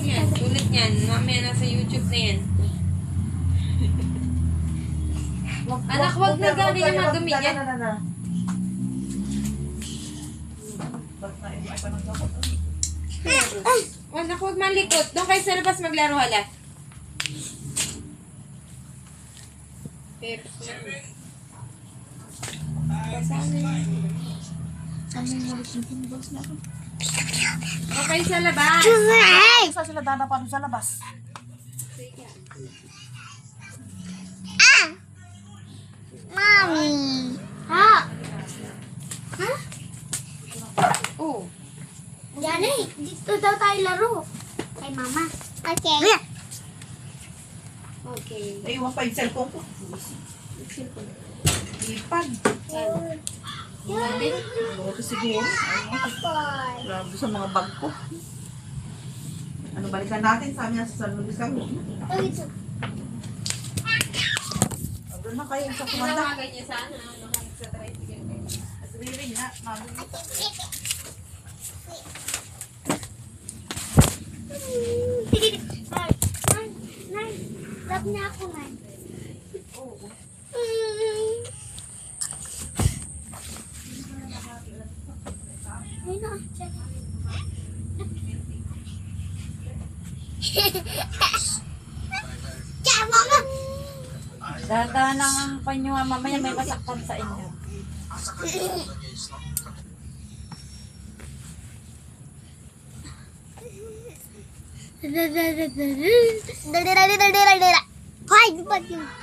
Yan, ulit yan. Mamaya nasa YouTube na yan. Anak, wag na gano'n yung madumi yan. Anak, wag malikot. Doon kayo sa labas maglaro hala. Okay sa labas. Saan sila dadapan sa labas? Mommy. Ha? Ha? Oh. Yan eh. Dito daw tayo laro. Kay mama. Okay. Okay. Naiwan pa yung cellphone ko. Ipad. Ito siguro. Grabe sa mga bag ko. Ano, balikan natin. Sabi niya sa San Luis kami. Doon na kayo sa kumanda. Tawagan niya sana. Sa tricycle. Ririn nga. Mabulita. Love niya ako, man. Oo. Ay, no. Kaya, mama. Dahan ang panyo nga mamaya may masaktan sa inyo. Hoy, di ba yun?